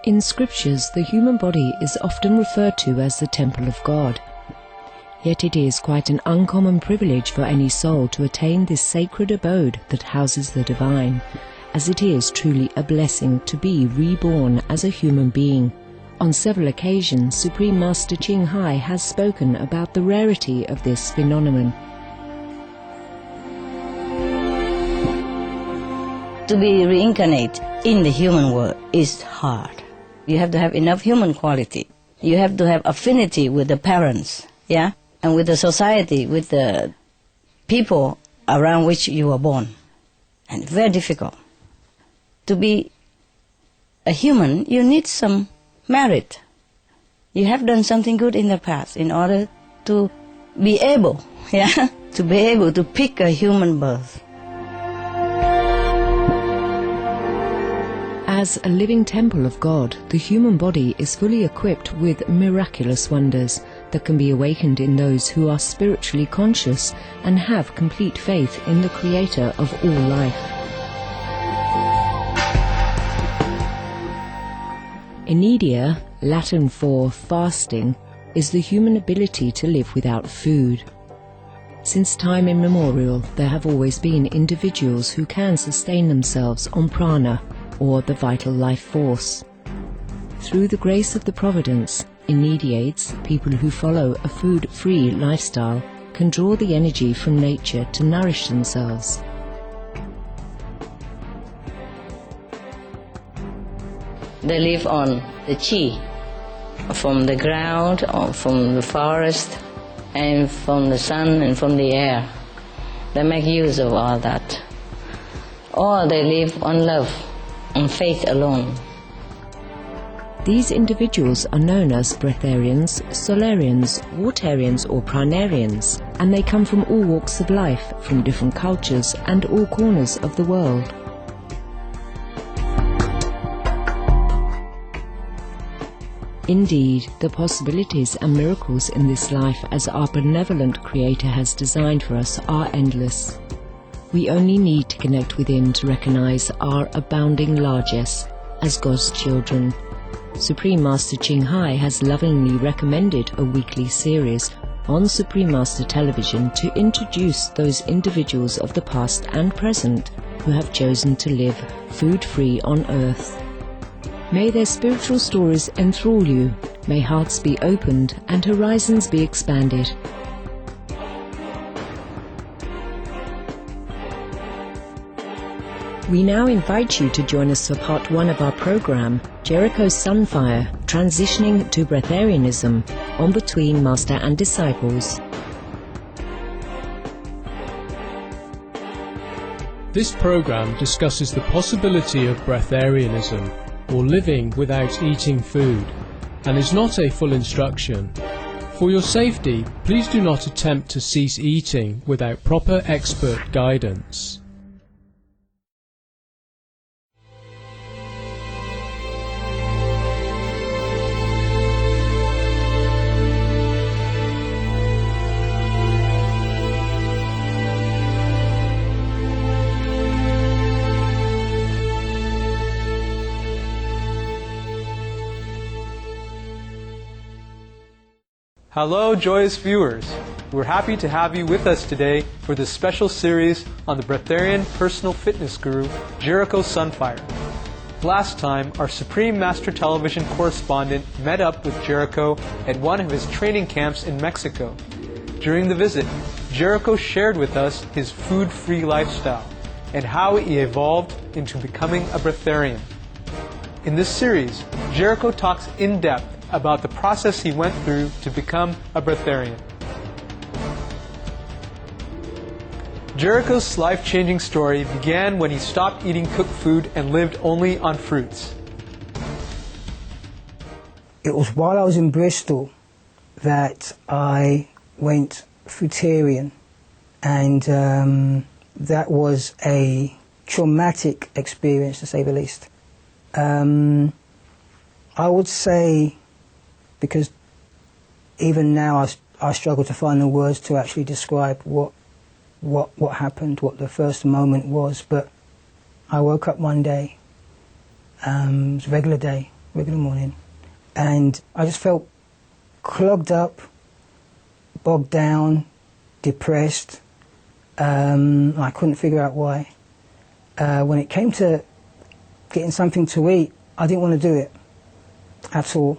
In scriptures, the human body is often referred to as the temple of God. Yet it is quite an uncommon privilege for any soul to attain this sacred abode that houses the divine, as it is truly a blessing to be reborn as a human being. On several occasions, Supreme Master Ching Hai has spoken about the rarity of this phenomenon. To be reincarnate in the human world is hard. You have to have enough human quality. You have to have affinity with the parents, yeah, and with the society, with the people around which you were born. And very difficult. To be a human, you need some merit. You have done something good in the past in order to be able, yeah, to be able to pick a human birth. As a living temple of God, the human body is fully equipped with miraculous wonders that can be awakened in those who are spiritually conscious and have complete faith in the Creator of all life. Inedia, Latin for fasting, is the human ability to live without food. Since time immemorial, there have always been individuals who can sustain themselves on prana, or the vital life force. Through the grace of the Providence, Inediates, people who follow a food-free lifestyle, can draw the energy from nature to nourish themselves. They live on the chi, from the ground, or from the forest, and from the sun and from the air. They make use of all that. Or they live on love, on faith alone. These individuals are known as breatharians, solarians, watarians or pranarians, and they come from all walks of life, from different cultures and all corners of the world. Indeed, the possibilities and miracles in this life as our benevolent Creator has designed for us are endless. We only need to connect with Him to recognize our abounding largesse as God's children. Supreme Master Ching Hai has lovingly recommended a weekly series on Supreme Master Television to introduce those individuals of the past and present who have chosen to live food-free on earth. May their spiritual stories enthrall you, may hearts be opened and horizons be expanded. We now invite you to join us for part 1 of our program, Jericho Sanfire, Transitioning to Breatharianism, on Between Master and Disciples. This program discusses the possibility of breatharianism, or living without eating food, and is not a full instruction. For your safety, please do not attempt to cease eating without proper expert guidance. Hello, joyous viewers. We're happy to have you with us today for this special series on the Breatharian personal fitness guru, Jericho Sanfaier. Last time, our Supreme Master Television correspondent met up with Jericho at one of his training camps in Mexico. During the visit, Jericho shared with us his food-free lifestyle and how he evolved into becoming a breatharian. In this series, Jericho talks in depth about the process he went through to become a breatharian. Jericho's life-changing story began when he stopped eating cooked food and lived only on fruits. It was while I was in Bristol that I went fruitarian, and that was a traumatic experience, to say the least. I would say, because even now I struggle to find the words to actually describe what happened, what the first moment was, but I woke up one day, it was a regular day, regular morning. And I just felt clogged up, bogged down, depressed. I couldn't figure out why. When it came to getting something to eat, I didn't want to do it at all.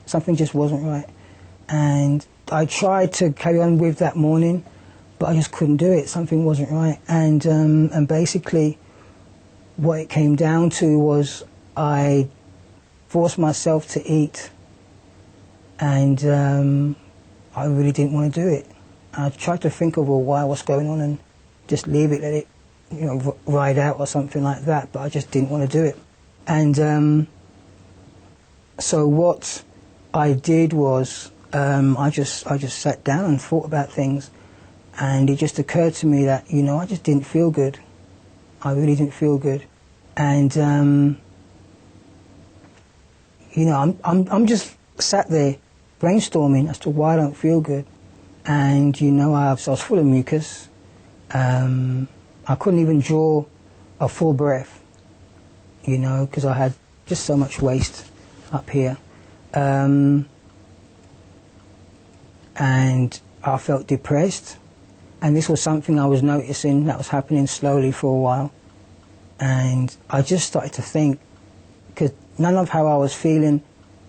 Something just wasn't right. And I tried to carry on with that morning, but I just couldn't do it. Something wasn't right. And basically what it came down to was I forced myself to eat, and I really didn't want to do it. I tried to think of why, what's going on, and just leave it, let it, ride out or something like that, but I just didn't want to do it. And so what I did was I just sat down and thought about things, and it just occurred to me that I just didn't feel good. I really didn't feel good, and I'm just sat there brainstorming as to why I don't feel good, and I was full of mucus. I couldn't even draw a full breath, because I had just so much waste up here. And I felt depressed, and this was something I was noticing that was happening slowly for a while. And I just started to think, because none of how I was feeling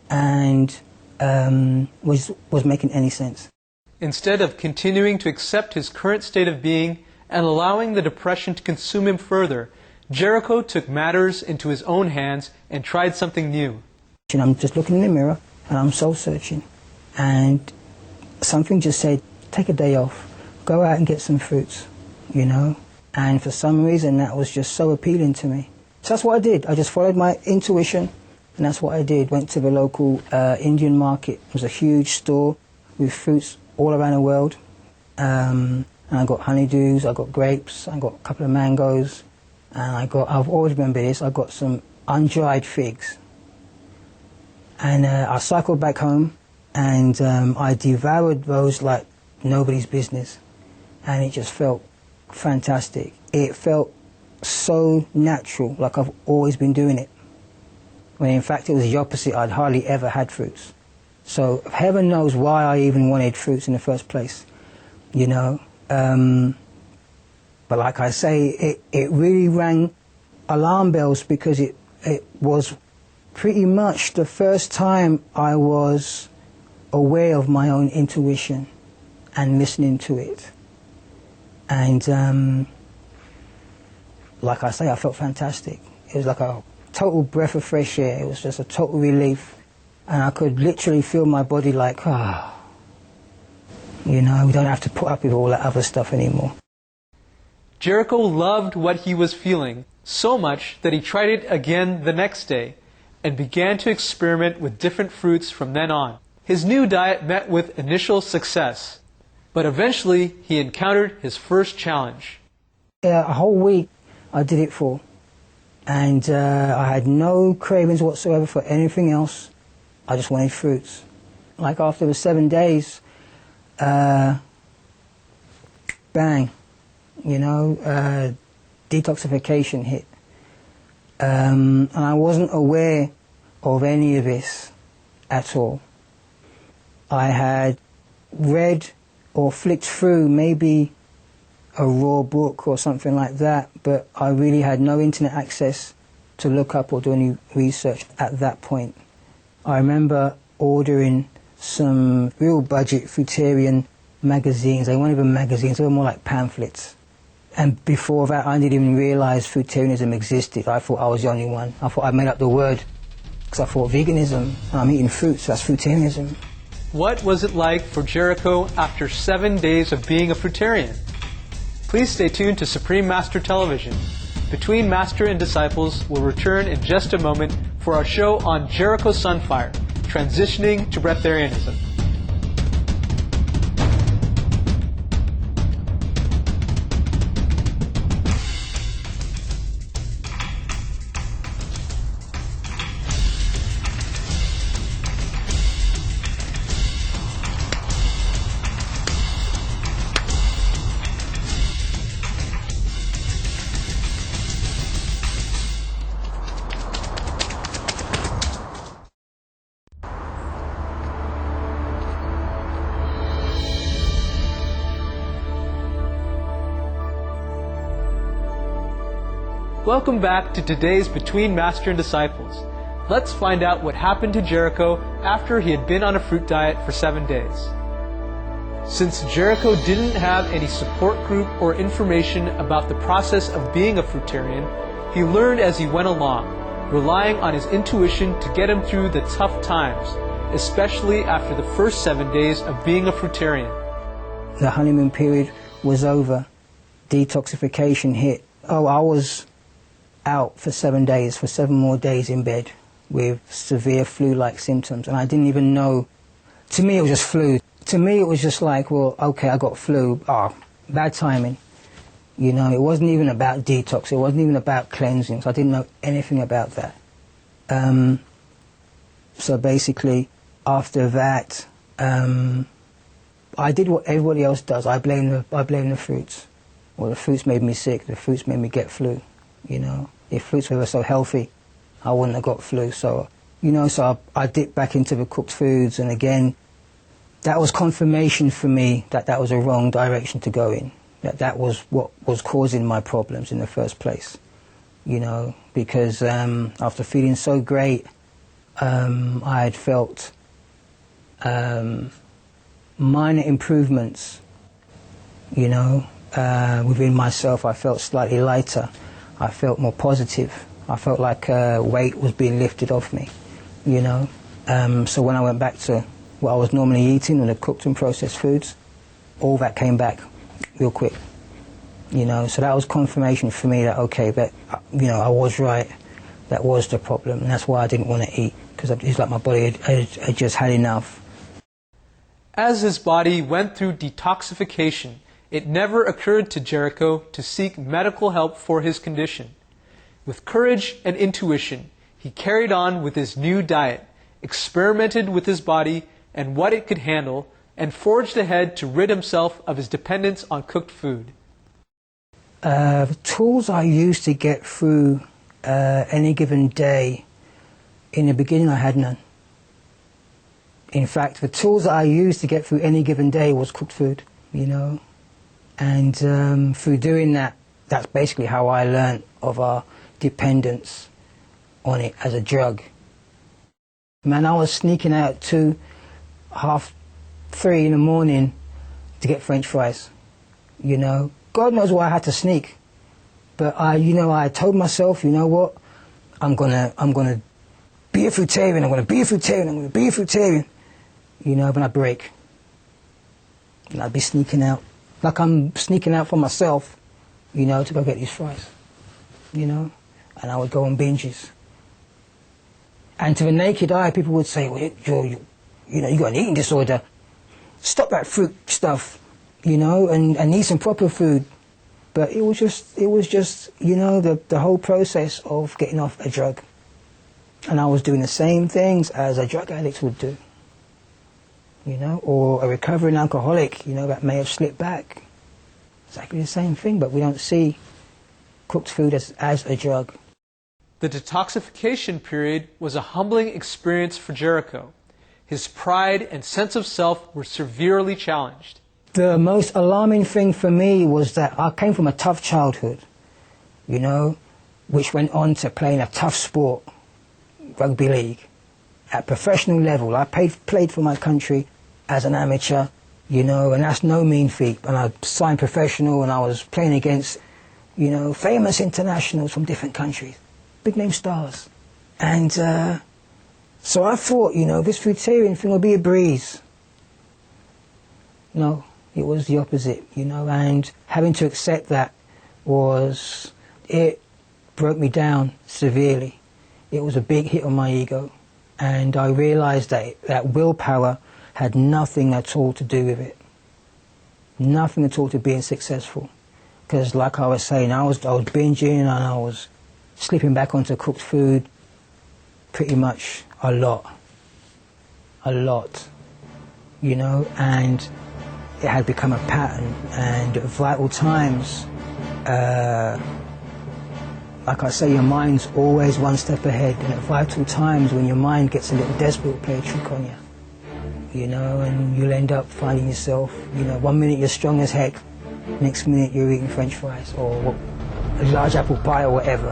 and was making any sense. Instead of continuing to accept his current state of being and allowing the depression to consume him further, Jericho took matters into his own hands and tried something new. I'm just looking in the mirror and I'm soul searching, and something just said, take a day off, go out and get some fruits, and for some reason that was just so appealing to me. So that's what I did. I just followed my intuition, and that's what I did. Went to the local Indian market. It was a huge store with fruits all around the world. And I got honeydews, I got grapes, I got a couple of mangoes, and I've always remembered this, I got some undried figs. And I cycled back home, and I devoured those like nobody's business. And it just felt fantastic. It felt so natural, like I've always been doing it. When in fact it was the opposite, I'd hardly ever had fruits. So heaven knows why I even wanted fruits in the first place, But like I say, it really rang alarm bells, because it was pretty much the first time I was aware of my own intuition and listening to it. And like I say, I felt fantastic. It was like a total breath of fresh air. It was just a total relief. And I could literally feel my body like, we don't have to put up with all that other stuff anymore. Jericho loved what he was feeling so much that he tried it again the next day and began to experiment with different fruits from then on. His new diet met with initial success, but eventually he encountered his first challenge. A whole week I did it for, and I had no cravings whatsoever for anything else. I just wanted fruits. Like after the 7 days, bang, detoxification hit. And I wasn't aware of any of this at all. I had read or flicked through maybe a raw book or something like that, but I really had no internet access to look up or do any research at that point. I remember ordering some real budget fruitarian magazines. They weren't even magazines, they were more like pamphlets. And before that, I didn't even realize fruitarianism existed. I thought I was the only one. I thought I made up the word, because I thought veganism, I'm eating fruits, that's fruitarianism. What was it like for Jericho after 7 days of being a fruitarian? Please stay tuned to Supreme Master Television. Between Master and Disciples will return in just a moment for our show on Jericho Sanfaier, transitioning to breatharianism. Welcome back to today's Between Master and Disciples. Let's find out what happened to Jericho after he had been on a fruit diet for 7 days. Since Jericho didn't have any support group or information about the process of being a fruitarian, he learned as he went along, relying on his intuition to get him through the tough times, especially after the first 7 days of being a fruitarian. The honeymoon period was over. Detoxification hit. I was out for 7 days, for 7 more days in bed with severe flu-like symptoms, and I didn't even know. To me, it was just flu. To me, it was just like, well, okay, I got flu. Bad timing. You know, it wasn't even about detox. It wasn't even about cleansing. So I didn't know anything about that. So basically, after that, I did what everybody else does. I blame the fruits. Well, the fruits made me sick. The fruits made me get flu. You know, if fruits were so healthy, I wouldn't have got flu. So, you know, so I dipped back into the cooked foods, and again, that was confirmation for me that that was a wrong direction to go in. That was what was causing my problems in the first place. You know, because after feeling so great, I had felt minor improvements, you know, within myself. I felt slightly lighter. I felt more positive. I felt like weight was being lifted off me, you know. So when I went back to what I was normally eating, the cooked and processed foods, all that came back real quick, you know. So that was confirmation for me that, okay, that, you know, I was right. That was the problem, and that's why I didn't want to eat, because it's like my body had just had enough. As his body went through detoxification, it never occurred to Jericho to seek medical help for his condition. With courage and intuition, he carried on with his new diet, experimented with his body and what it could handle, and forged ahead to rid himself of his dependence on cooked food. The tools I used to get through any given day, in the beginning I had none. In fact, the tools that I used to get through any given day was cooked food, you know. And through doing that, that's basically how I learned of our dependence on it as a drug. Man, I was sneaking out 2, 3 in the morning to get French fries, you know. God knows why I had to sneak. But I told myself, you know what, I'm gonna be a fruitarian, I'm gonna be a fruitarian, you know, but I'd break. And I'd be sneaking out, like I'm sneaking out for myself, you know, to go get these fries, you know, and I would go on binges. And to the naked eye, people would say, well, you know, you got an eating disorder. Stop that fruit stuff, you know, and eat some proper food. But it was just, you know, the whole process of getting off a drug. And I was doing the same things as a drug addict would do, you know, or a recovering alcoholic, you know, that may have slipped back. Exactly the same thing, but we don't see cooked food as a drug. The detoxification period was a humbling experience for Jericho. His pride and sense of self were severely challenged. The most alarming thing for me was that I came from a tough childhood, you know, which went on to playing a tough sport, rugby league, at professional level. I played for my country as an amateur, you know, and that's no mean feat. And I signed professional, and I was playing against, you know, famous internationals from different countries, big name stars. And so I thought, you know, this fruitarian thing will be a breeze. No, it was the opposite, you know, and having to accept that it broke me down severely. It was a big hit on my ego, and I realized that willpower had nothing at all to do with it. Nothing at all to being successful. Because like I was saying, I was binging, and I was slipping back onto cooked food pretty much a lot, you know, and it had become a pattern. And at vital times, like I say, your mind's always one step ahead, and at vital times when your mind gets a little desperate, it'll play a trick on you know, and you'll end up finding yourself, you know, 1 minute you're strong as heck, next minute you're eating French fries, or a large apple pie or whatever.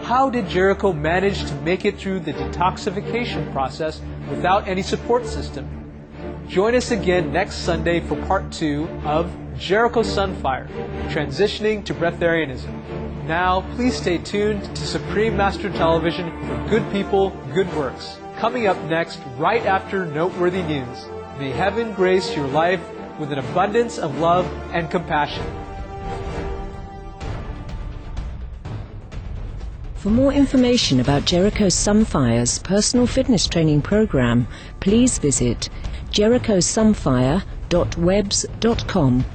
How did Jericho manage to make it through the detoxification process without any support system? Join us again next Sunday for part 2 of Jericho Sanfaier, Transitioning to Breatharianism. Now, please stay tuned to Supreme Master Television for Good People, Good Works. Coming up next, right after Noteworthy News. May heaven grace your life with an abundance of love and compassion. For more information about Jericho Sanfaier's personal fitness training program, please visit jerichosanfaier.webs.com.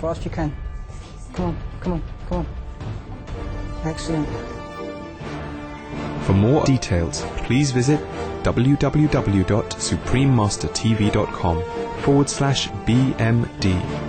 Fast you can. Come on, come on, come on. Excellent. For more details, please visit www.suprememastertv.com/BMD.